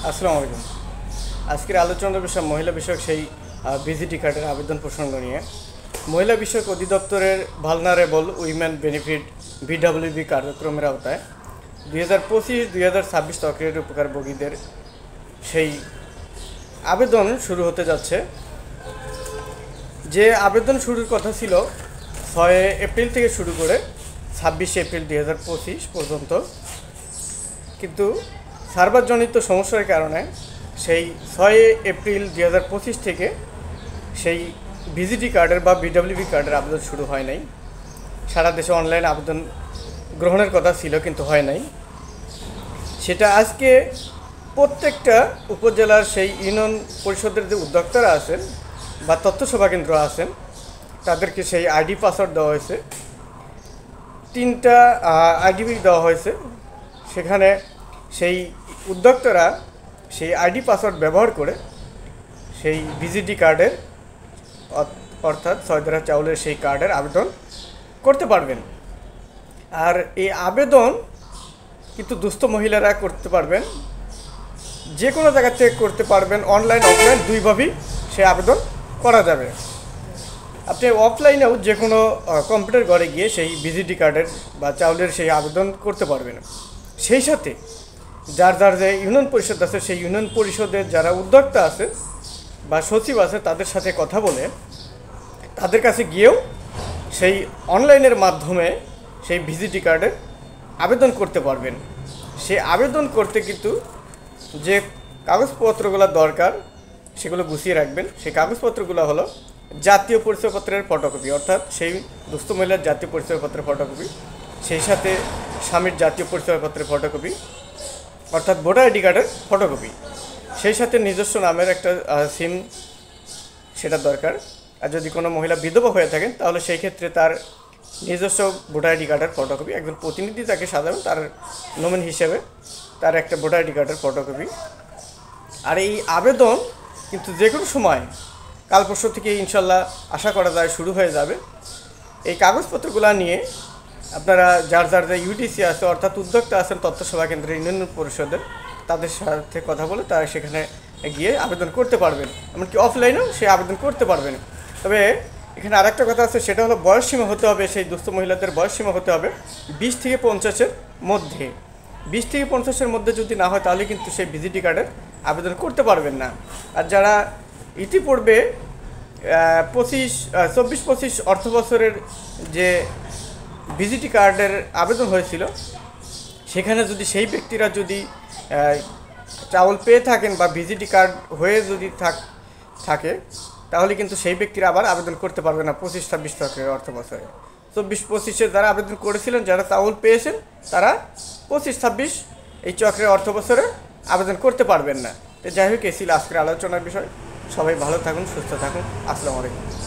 আসসালামু আলাইকুম। আজকের আলোচনার বিষয় মহিলা বিষয়ক সেই ভিজিটি কার্ডের আবেদন প্রসঙ্গ নিয়ে। মহিলা বিষয়ক অধিদপ্তরের ভালনারেবল উইমেন বেনিফিট ভিডব্লিউবি কার্যক্রমের আওতায় 2025-2026 তহবিলের উপকারভোগীদের সেই আবেদন শুরু হতে যাচ্ছে। যে আবেদন শুরুর কথা ছিল 6 এপ্রিল থেকে শুরু করে 26 এপ্রিল 2025 পর্যন্ত, কিন্তু সার্ভারজনিত সমস্যার কারণে সেই 6 এপ্রিল 2025 থেকে সেই ভিজিটি কার্ডের বা ভিডব্লিউবি কার্ডের আবেদন শুরু হয় নাই। সারা দেশে অনলাইন আবেদন গ্রহণের কথা ছিল, কিন্তু হয় নাই। সেটা আজকে প্রত্যেকটা উপজেলার সেই ইউনিয়ন পরিষদের যে উদ্যোক্তারা আছেন বা তথ্য সেবা কেন্দ্র আছেন, তাদেরকে সেই আইডি পাসওয়ার্ড দেওয়া হয়েছে। 3টা আইডি দেওয়া হয়েছে। সেখানে সেই উদ্যোক্তারা সেই আইডি পাসওয়ার্ড ব্যবহার করে সেই ভিজিটি কার্ডের অর্থাৎ সয়দরা চাউলের সেই কার্ডের আবেদন করতে পারবেন। আর এই আবেদন কিন্তু দুস্থ মহিলারা করতে পারবেন, যে কোনো জায়গা থেকে করতে পারবেন। অনলাইন অফলাইন দুইভাবেই সেই আবেদন করা যাবে। আপনি অফলাইনেও যে কোনো কম্পিউটার ঘরে গিয়ে সেই ভিজিটি কার্ডের বা চাউলের সেই আবেদন করতে পারবেন। সেই সাথে যার যে ইউনিয়ন পরিষদ আছে, সেই ইউনিয়ন পরিষদের যারা উদ্যোক্তা আছে বা সচিব আছে, তাদের সাথে কথা বলে তাদের কাছে গিয়েও সেই অনলাইনের মাধ্যমে সেই ভিজিটি কার্ডের আবেদন করতে পারবেন। সেই আবেদন করতে কিন্তু যে কাগজপত্রগুলো দরকার সেগুলো গুছিয়ে রাখবেন। সেই কাগজপত্রগুলো হলো জাতীয় পরিচয়পত্রের ফটোকপি, অর্থাৎ সেই দুস্থ মহিলার জাতীয় পরিচয়পত্রের ফটোকপি, সেই সাথে স্বামীর জাতীয় পরিচয়পত্রের ফটোকপি অর্থাৎ ভোটার আইডি কার্ডের ফটোকপি, সেই সাথে নিজস্ব নামের একটা সিম সেটা দরকার। আর যদি কোনো মহিলা বিধবা হয়ে থাকেন তাহলে সেই ক্ষেত্রে তার নিজস্ব ভোটার আইডি কার্ডের ফটোকপি, একজন প্রতিনিধি তাকে সাজাবেন তার নমিন হিসেবে, তার একটা ভোটার আইডি কার্ডের ফটোকপি। আর এই আবেদন কিন্তু যে কোনো সময় কাল পরশু থেকে ইনশাল্লাহ আশা করা যায় শুরু হয়ে যাবে। এই কাগজপত্রগুলো নিয়ে আপনারা যার যে ইউডিসি আছে অর্থাৎ উদ্যোক্তা আছেন তথ্য সেবা কেন্দ্রের ইউনিয়ন পরিষদের, তাদের সাথে কথা বলে তারা সেখানে গিয়ে আবেদন করতে পারবেন। এমনকি অফলাইনেও সে আবেদন করতে পারবেন। তবে এখানে আরেকটা কথা আছে, সেটা হলো বয়সসীমা হতে হবে, সেই দুস্থ মহিলাদের বয়সসীমা হতে হবে 20 থেকে 50-এর মধ্যে। 20 থেকে 50-এর মধ্যে যদি না হয় তাহলে কিন্তু সেই ভিজিটি কার্ডের আবেদন করতে পারবেন না। আর যারা ইতিপূর্বে 24-25 অর্থ বছরের যে ভিজিটি কার্ডের আবেদন হয়েছিল, সেখানে যদি সেই ব্যক্তিরা যদি চাউল পেয়ে থাকেন বা ভিজিটি কার্ড হয়ে যদি থাকে তাহলে কিন্তু সেই ব্যক্তিরা আবার আবেদন করতে পারবে না 25-26 চক্রের অর্থ বছরে। 24-25-এ যারা আবেদন করেছিলেন, যারা চাউল পেয়েছেন, তারা 25-26 এই চক্রের অর্থ বছরে আবেদন করতে পারবেন না। তো যাই হোক, এই ছিল আজকের আলোচনার বিষয়। সবাই ভালো থাকুন, সুস্থ থাকুন। আসসালামু আলাইকুম।